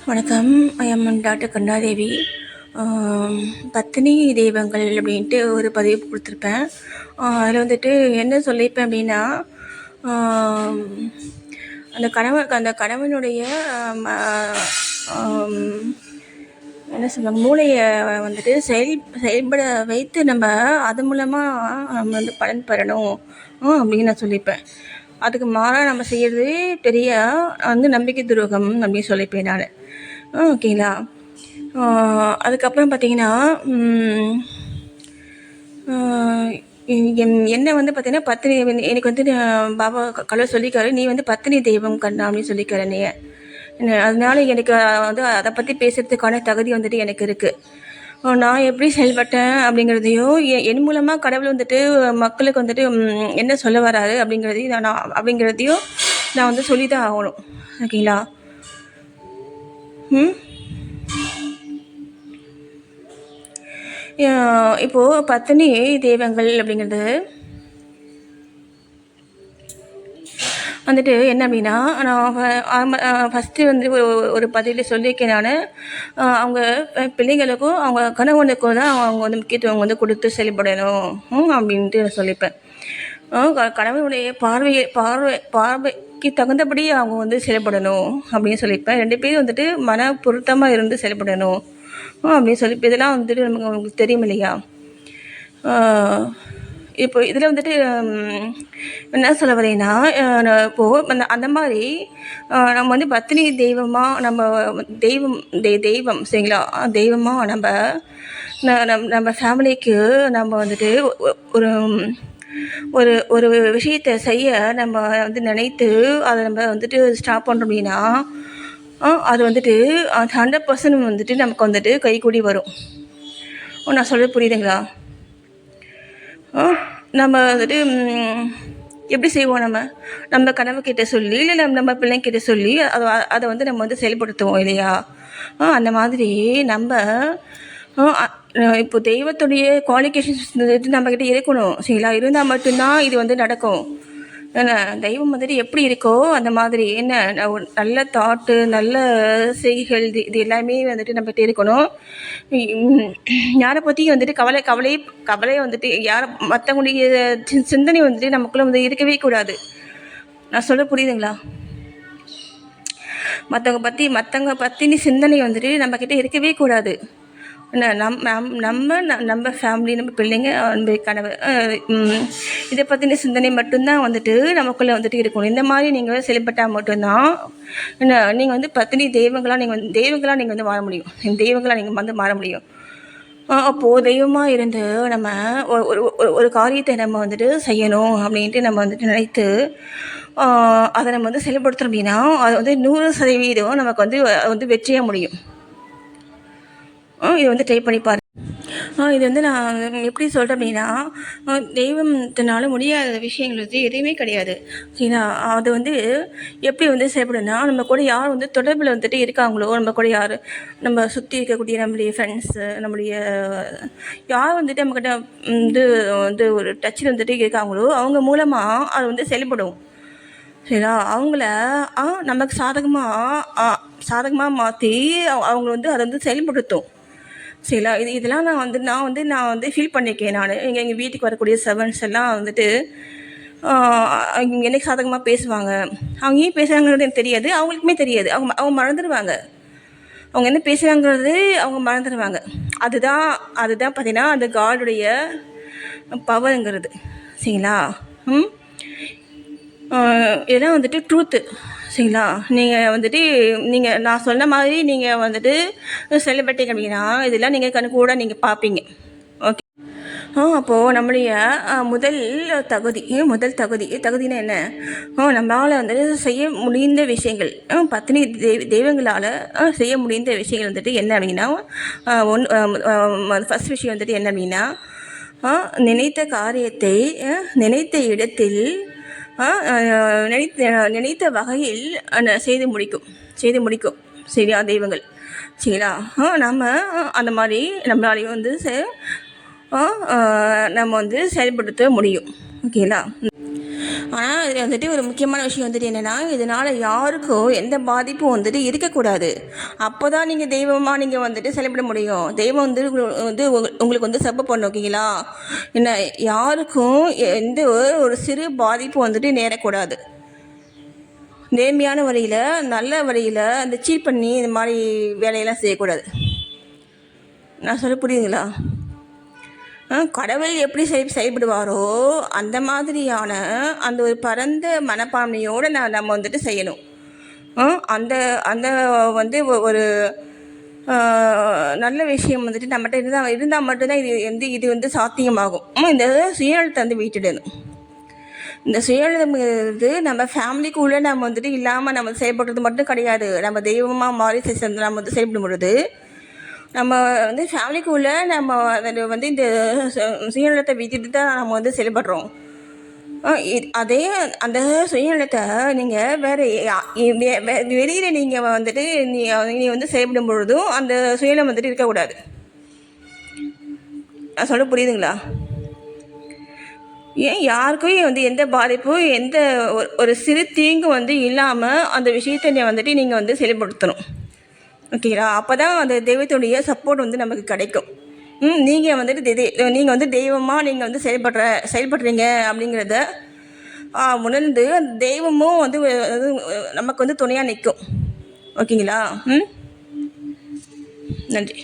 வணக்கம். I am doctor Karunadevi. பத்தினி தெய்வங்கள் அப்படின்ட்டு ஒரு பதிவு கொடுத்துருப்பேன். அதில் வந்துட்டு என்ன சொல்லியிருப்பேன் அப்படின்னா, அந்த கணவனுடைய என்ன சொல்லுவாங்க, மூளையை வந்துட்டு செயல்பட வைத்து நம்ம அது மூலமாக நம்ம வந்து பலன் பெறணும் அப்படின்னு நான் சொல்லியிருப்பேன். அதுக்கு மாறாக நம்ம செய்கிறது பெரிய வந்து நம்பிக்கை துரோகம் அப்படின்னு சொல்லியிருப்பேன் நான். ஓகேங்களா. அதுக்கப்புறம் பார்த்தீங்கன்னா, என்ன வந்து பார்த்தீங்கன்னா, பத்தினி எனக்கு வந்து பாபா கடவுள் சொல்லிக்காரு, நீ வந்து பத்தினி தெய்வம் கண்ணா அப்படின்னு சொல்லிக்காரு என்னைய. அதனால எனக்கு வந்து அதை பற்றி பேசுகிறதுக்கான தகுதி வந்துட்டு எனக்கு இருக்குது. நான் எப்படி செயல்பட்டேன் அப்படிங்கிறதையும் என் மூலமாக கடவுள் வந்துட்டு மக்களுக்கு வந்துட்டு என்ன சொல்ல வராரு அப்படிங்கிறதையும் நான் வந்து சொல்லி தான் ஆகணும். ஓகேங்களா. இப்போது பத்தினி தெய்வங்கள் அப்படிங்கிறது வந்துட்டு என்ன அப்படின்னா, நான் ஃபஸ்ட்டு வந்து ஒரு பதிவில் சொல்லியிருக்கேன் நான். அவங்க பிள்ளைங்களுக்கும் அவங்க கணவனுக்கும் தான் அவங்க வந்து முக்கியத்துவம் வந்து கொடுத்து செயல்படணும் அப்படின்ட்டு நான் சொல்லியிருப்பேன். கணவனுடைய பார்வைக்கு தகுந்தபடி அவங்க வந்து செயல்படணும் அப்படின்னு சொல்லியிருப்பேன். 2 பேரும் வந்துட்டு மன பொருத்தமாக இருந்து செயல்படணும் அப்படின்னு சொல்லி இதெல்லாம் வந்துட்டு நமக்கு தெரியும் இல்லையா. இப்போ இதில் வந்துட்டு என்ன சொல்ல வரேன்னா, இப்போது அந்த மாதிரி நம்ம வந்து பத்தினி தெய்வமாக நம்ம தெய்வம் சரிங்களா, தெய்வமாக நம்ம ஃபேமிலிக்கு நம்ம வந்துட்டு ஒரு ஒரு ஒரு விஷயத்தை செய்ய நம்ம வந்து நினைத்து அதை நம்ம வந்துட்டு ஸ்டாப் பண்ணுறோம் அப்படின்னா, அது வந்துட்டு 100% வந்துட்டு நமக்கு வந்துட்டு கைகூடி வரும். நான் சொல்கிறது புரியுதுங்களா. நம்ம வந்துட்டு எப்படி செய்வோம், நம்ம கனவுக்கிட்ட சொல்லி இல்லை நம்ம பிள்ளைங்கிட்ட சொல்லி அதை வந்து நம்ம வந்து செயல்படுத்துவோம் இல்லையா. அந்த மாதிரி நம்ம இப்போ தெய்வத்துடைய குவாலிஃபிகேஷன்ஸ் வந்துட்டு நம்மக்கிட்ட இருக்கணும் சரிங்களா. இருந்தால் மட்டும்தான் இது வந்து நடக்கும். தெய்வம் வந்துட்டு எப்படி இருக்கோ அந்த மாதிரி என்ன நல்ல தாட்டு, நல்ல செய்கைகள், இது எல்லாமே வந்துட்டு நம்மகிட்ட இருக்கணும். யாரை பற்றியும் வந்துட்டு கவலையை வந்துட்டு மற்றவங்களுடைய சிந்தனை வந்துட்டு நமக்குள்ளே வந்து இருக்கவே கூடாது. நான் சொல்ல புரியுதுங்களா. மற்றவங்க பற்றின சிந்தனை வந்துட்டு நம்மக்கிட்ட இருக்கவே கூடாது. நம்ம ஃபேமிலி, நம்ம பிள்ளைங்க, நம்ம கணவர், இதை பற்றின சிந்தனை மட்டும்தான் வந்துட்டு நமக்குள்ளே வந்துட்டு இருக்கணும். இந்த மாதிரி நீங்கள் செயல்பட்டால் மட்டும்தான் நீங்கள் வந்து பத்தினி தெய்வங்களாக நீங்கள் வந்து மாற முடியும். தெய்வங்களாக நீங்கள் வந்து மாற முடியும். அப்போது தெய்வமாக இருந்து நம்ம ஒரு காரியத்தை நம்ம வந்துட்டு செய்யணும் அப்படின்ட்டு நம்ம வந்துட்டு நினைத்து அதை நம்ம வந்து செயல்படுத்தணும் அப்படின்னா அது வந்து 100% நமக்கு வந்து வெற்றியாக முடியும். இது வந்து ட்ரை பண்ணி பாரு. இது வந்து நான் எப்படி சொல்கிறேன் அப்படின்னா, தெய்வத்தினால முடியாத விஷயங்கள் வந்து எதுவுமே கிடையாது சரிங்களா. அது வந்து எப்படி வந்து செயல்படுன்னா, நம்ம கூட யார் வந்து தொடர்பில் வந்துட்டு இருக்காங்களோ, நம்ம கூட யார் நம்ம சுற்றி இருக்கக்கூடிய நம்மளுடைய ஃப்ரெண்ட்ஸு, நம்முடைய யார் வந்துட்டு நம்மக்கிட்ட வந்து ஒரு டச்சில் வந்துட்டு இருக்காங்களோ அவங்க மூலமாக அது வந்து செயல்படும் சரிங்களா. அவங்கள நமக்கு சாதகமாக மாற்றி அவங்க வந்து அதை வந்து செயல்படுத்தும் சரிங்களா. இதெல்லாம் நான் வந்து ஃபீல் பண்ணியிருக்கேன். எங்கள் வீட்டுக்கு வரக்கூடிய சர்வன்ட்ஸ் எல்லாம் வந்துட்டு எனக்கு சாதகமாக பேசுவாங்க. அவங்க ஏன் பேசுகிறாங்கிறது எனக்கு தெரியாது, அவங்களுக்குமே தெரியாது. அவங்க மறந்துடுவாங்க. அவங்க என்ன பேசுகிறாங்கிறது அவங்க மறந்துடுவாங்க. அதுதான் பார்த்தீங்கன்னா அந்த காடுடைய பவருங்கிறது சரிங்களா. இதெல்லாம் வந்துட்டு ட்ரூத்து சரிங்களா. நீங்கள் நான் சொன்ன மாதிரி நீங்கள் வந்துட்டு செலிப்ரிட்டிங்க அப்படின்னா இதெல்லாம் நீங்கள் கணக்கு கூட நீங்கள் பார்ப்பீங்க. ஓகே. அப்போது நம்மளுடைய முதல் தகுதினா என்ன, நம்மளால் வந்துட்டு செய்ய முடிந்த விஷயங்கள், பத்தினி தெய்வங்களால் செய்ய முடிந்த விஷயங்கள் வந்துட்டு என்ன அப்படின்னா, ஃபஸ்ட் விஷயம் வந்துட்டு என்ன அப்படின்னா, நினைத்த காரியத்தை நினைத்த இடத்தில் நினைத்த வகையில் செய்து முடிக்கும் சரியா தெய்வங்கள் சரிங்களா. நம்ம அந்த மாதிரி நம்மளாலையும் வந்து நம்ம வந்து செயல்படுத்த முடியும் ஓகேங்களா. ஆனால் அதில் வந்துட்டு ஒரு முக்கியமான விஷயம் வந்துட்டு என்னென்னா, இதனால் யாருக்கும் எந்த பாதிப்பும் வந்துட்டு இருக்கக்கூடாது. அப்போ தான் நீங்கள் தெய்வமாக நீங்கள் வந்துட்டு செயல்பட முடியும். தெய்வம் வந்து உங்களுக்கு வந்து சப்போர்ட் பண்ணும். ஓகேங்களா? என்ன, யாருக்கும் எந்த ஒரு சிறு பாதிப்பு வந்துட்டு நேரக்கூடாது. நேர்மையான வழியில், நல்ல வழியில் அந்த சீட் பண்ணி இந்த மாதிரி வேலையெல்லாம் செய்யக்கூடாது. நான் சொல்ல புரியுதுங்களா? கடவுள் எப்படி செயல்படுவாரோ அந்த மாதிரியான அந்த ஒரு பரந்த மனப்பான்மையோடு நம்ம வந்துட்டு செய்யணும். அந்த அந்த வந்து ஒரு நல்ல விஷயம் வந்துட்டு நம்மகிட்ட இருந்தால் மட்டும்தான் இது வந்து சாத்தியமாகும். இந்த சுயநலத்தை வந்து வீட்டிடணும். இந்த சுயநலம்ங்கிறது நம்ம ஃபேமிலிக்குள்ளே நம்ம வந்துட்டு இல்லாமல் நம்ம செயல்படுறது மட்டும் கிடையாது. நம்ம தெய்வமாக மாறி நம்ம வந்து செயல்படும் பொழுது நம்ம வந்து ஃபேமிலிக்குள்ளே நம்ம அதில் வந்து இந்த சுயநலத்தை விட்டுட்டு தான் நம்ம வந்து செயல்படுறோம். அதே அந்த சுயநலத்தை நீங்கள் வெளியில் நீங்கள் வந்துட்டு நீ வந்து செயல்படும் பொழுதும் அந்த சுயநலம் வந்துட்டு இருக்கக்கூடாது. நான் சொல்ல புரியுதுங்களா? ஏன் யாருக்குமே வந்து எந்த பாதிப்பும் எந்த ஒரு சிறு தீங்கு வந்து இல்லாமல் அந்த விஷயத்தை வந்துட்டு நீங்கள் வந்து செயல்படுத்தணும். ஓகேங்களா? அப்போ தான் அந்த தெய்வத்துடைய சப்போர்ட் வந்து நமக்கு கிடைக்கும். நீங்கள் வந்துட்டு நீங்கள் வந்து தெய்வமாக நீங்கள் வந்து செயல்படுறீங்க அப்படிங்கிறத உணர்ந்து அந்த தெய்வமும் வந்து நமக்கு வந்து துணையாக நிற்கும். ஓகேங்களா? நன்றி.